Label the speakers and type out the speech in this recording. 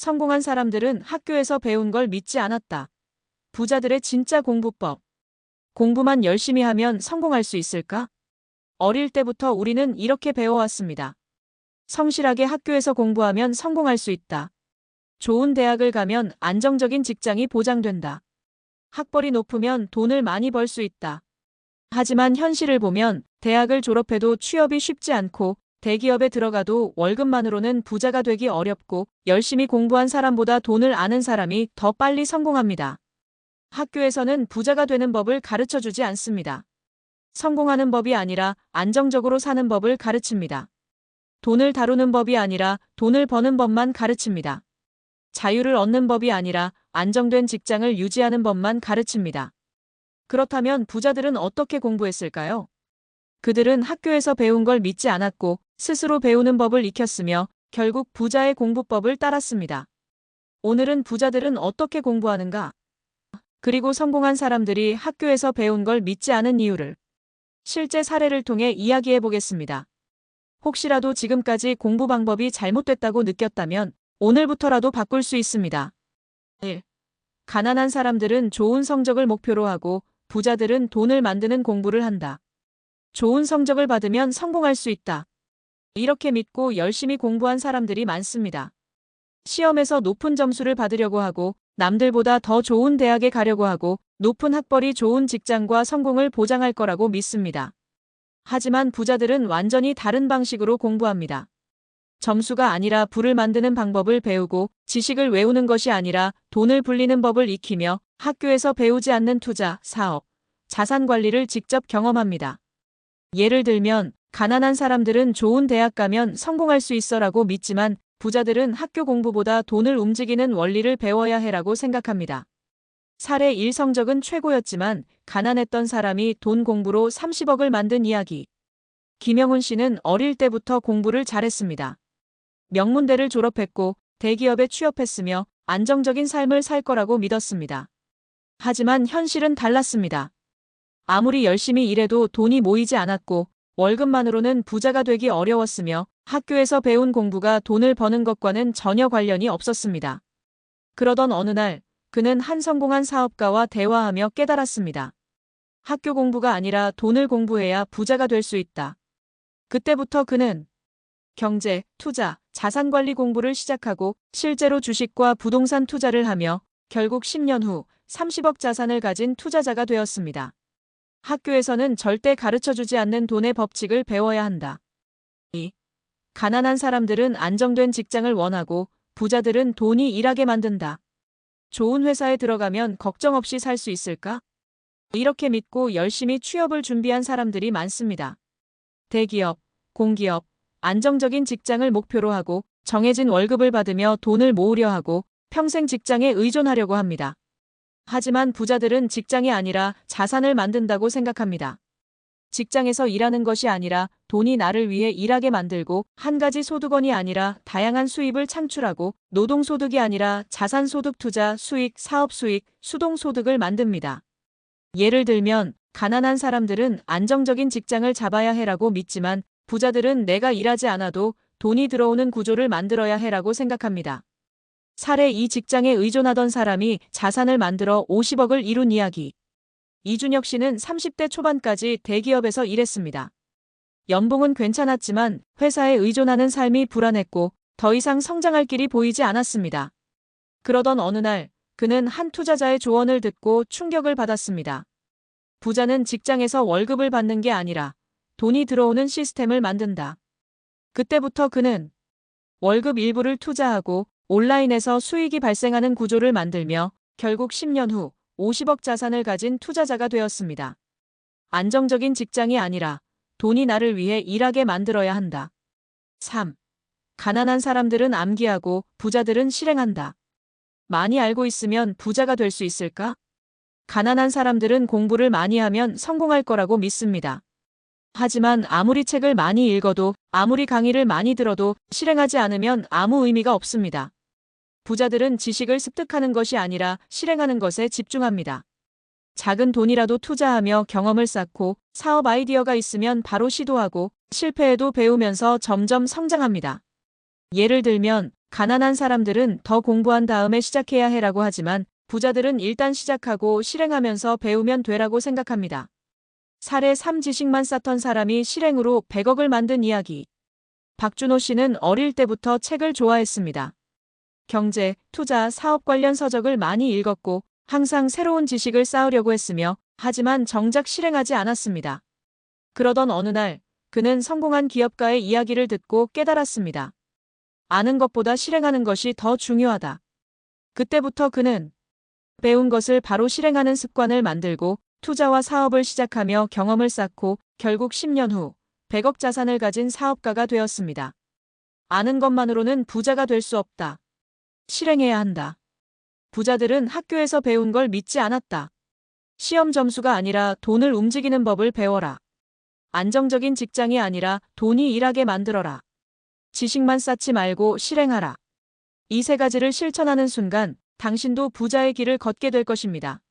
Speaker 1: 성공한 사람들은 학교에서 배운 걸 믿지 않았다. 부자들의 진짜 공부법. 공부만 열심히 하면 성공할 수 있을까? 어릴 때부터 우리는 이렇게 배워왔습니다. 성실하게 학교에서 공부하면 성공할 수 있다. 좋은 대학을 가면 안정적인 직장이 보장된다. 학벌이 높으면 돈을 많이 벌 수 있다. 하지만 현실을 보면 대학을 졸업해도 취업이 쉽지 않고 대기업에 들어가도 월급만으로는 부자가 되기 어렵고 열심히 공부한 사람보다 돈을 아는 사람이 더 빨리 성공합니다. 학교에서는 부자가 되는 법을 가르쳐 주지 않습니다. 성공하는 법이 아니라 안정적으로 사는 법을 가르칩니다. 돈을 다루는 법이 아니라 돈을 버는 법만 가르칩니다. 자유를 얻는 법이 아니라 안정된 직장을 유지하는 법만 가르칩니다. 그렇다면 부자들은 어떻게 공부했을까요? 그들은 학교에서 배운 걸 믿지 않았고 스스로 배우는 법을 익혔으며 결국 부자의 공부법을 따랐습니다. 오늘은 부자들은 어떻게 공부하는가? 그리고 성공한 사람들이 학교에서 배운 걸 믿지 않은 이유를 실제 사례를 통해 이야기해 보겠습니다. 혹시라도 지금까지 공부 방법이 잘못됐다고 느꼈다면 오늘부터라도 바꿀 수 있습니다. 1. 가난한 사람들은 좋은 성적을 목표로 하고 부자들은 돈을 만드는 공부를 한다. 좋은 성적을 받으면 성공할 수 있다. 이렇게 믿고 열심히 공부한 사람들이 많습니다. 시험에서 높은 점수를 받으려고 하고 남들보다 더 좋은 대학에 가려고 하고 높은 학벌이 좋은 직장과 성공을 보장할 거라고 믿습니다. 하지만 부자들은 완전히 다른 방식으로 공부합니다. 점수가 아니라 부를 만드는 방법을 배우고 지식을 외우는 것이 아니라 돈을 불리는 법을 익히며 학교에서 배우지 않는 투자, 사업, 자산 관리를 직접 경험합니다. 예를 들면 가난한 사람들은 좋은 대학 가면 성공할 수 있어라고 믿지만 부자들은 학교 공부보다 돈을 움직이는 원리를 배워야 해라고 생각합니다. 사례 1 성적은 최고였지만 가난했던 사람이 돈 공부로 30억을 만든 이야기. 김영훈 씨는 어릴 때부터 공부를 잘했습니다. 명문대를 졸업했고 대기업에 취업했으며 안정적인 삶을 살 거라고 믿었습니다. 하지만 현실은 달랐습니다. 아무리 열심히 일해도 돈이 모이지 않았고 월급만으로는 부자가 되기 어려웠으며 학교에서 배운 공부가 돈을 버는 것과는 전혀 관련이 없었습니다. 그러던 어느 날 그는 한 성공한 사업가와 대화하며 깨달았습니다. 학교 공부가 아니라 돈을 공부해야 부자가 될 수 있다. 그때부터 그는 경제, 투자, 자산관리 공부를 시작하고 실제로 주식과 부동산 투자를 하며 결국 10년 후 30억 자산을 가진 투자자가 되었습니다. 학교에서는 절대 가르쳐주지 않는 돈의 법칙을 배워야 한다. 2. 가난한 사람들은 안정된 직장을 원하고 부자들은 돈이 일하게 만든다. 좋은 회사에 들어가면 걱정 없이 살 수 있을까? 이렇게 믿고 열심히 취업을 준비한 사람들이 많습니다. 대기업, 공기업, 안정적인 직장을 목표로 하고 정해진 월급을 받으며 돈을 모으려 하고 평생 직장에 의존하려고 합니다. 하지만 부자들은 직장이 아니라 자산을 만든다고 생각합니다. 직장에서 일하는 것이 아니라 돈이 나를 위해 일하게 만들고 한 가지 소득원이 아니라 다양한 수입을 창출하고 노동소득이 아니라 자산소득 투자 수익, 사업수익, 수동소득을 만듭니다. 예를 들면 가난한 사람들은 안정적인 직장을 잡아야 해라고 믿지만 부자들은 내가 일하지 않아도 돈이 들어오는 구조를 만들어야 해라고 생각합니다. 사례 2 직장에 의존하던 사람이 자산을 만들어 50억을 이룬 이야기. 이준혁 씨는 30대 초반까지 대기업에서 일했습니다. 연봉은 괜찮았지만 회사에 의존하는 삶이 불안했고 더 이상 성장할 길이 보이지 않았습니다. 그러던 어느 날 그는 한 투자자의 조언을 듣고 충격을 받았습니다. 부자는 직장에서 월급을 받는 게 아니라 돈이 들어오는 시스템을 만든다. 그때부터 그는 월급 일부를 투자하고 온라인에서 수익이 발생하는 구조를 만들며 결국 10년 후 50억 자산을 가진 투자자가 되었습니다. 안정적인 직장이 아니라 돈이 나를 위해 일하게 만들어야 한다. 3. 가난한 사람들은 암기하고 부자들은 실행한다. 많이 알고 있으면 부자가 될 수 있을까? 가난한 사람들은 공부를 많이 하면 성공할 거라고 믿습니다. 하지만 아무리 책을 많이 읽어도 아무리 강의를 많이 들어도 실행하지 않으면 아무 의미가 없습니다. 부자들은 지식을 습득하는 것이 아니라 실행하는 것에 집중합니다. 작은 돈이라도 투자하며 경험을 쌓고 사업 아이디어가 있으면 바로 시도하고 실패해도 배우면서 점점 성장합니다. 예를 들면 가난한 사람들은 더 공부한 다음에 시작해야 해라고 하지만 부자들은 일단 시작하고 실행하면서 배우면 되라고 생각합니다. 사례 3 지식만 쌓던 사람이 실행으로 100억을 만든 이야기. 박준호 씨는 어릴 때부터 책을 좋아했습니다. 경제, 투자, 사업 관련 서적을 많이 읽었고 항상 새로운 지식을 쌓으려고 했으며 하지만 정작 실행하지 않았습니다. 그러던 어느 날 그는 성공한 기업가의 이야기를 듣고 깨달았습니다. 아는 것보다 실행하는 것이 더 중요하다. 그때부터 그는 배운 것을 바로 실행하는 습관을 만들고 투자와 사업을 시작하며 경험을 쌓고 결국 10년 후 100억 자산을 가진 사업가가 되었습니다. 아는 것만으로는 부자가 될 수 없다. 실행해야 한다. 부자들은 학교에서 배운 걸 믿지 않았다. 시험 점수가 아니라 돈을 움직이는 법을 배워라. 안정적인 직장이 아니라 돈이 일하게 만들어라. 지식만 쌓지 말고 실행하라. 이 세 가지를 실천하는 순간 당신도 부자의 길을 걷게 될 것입니다.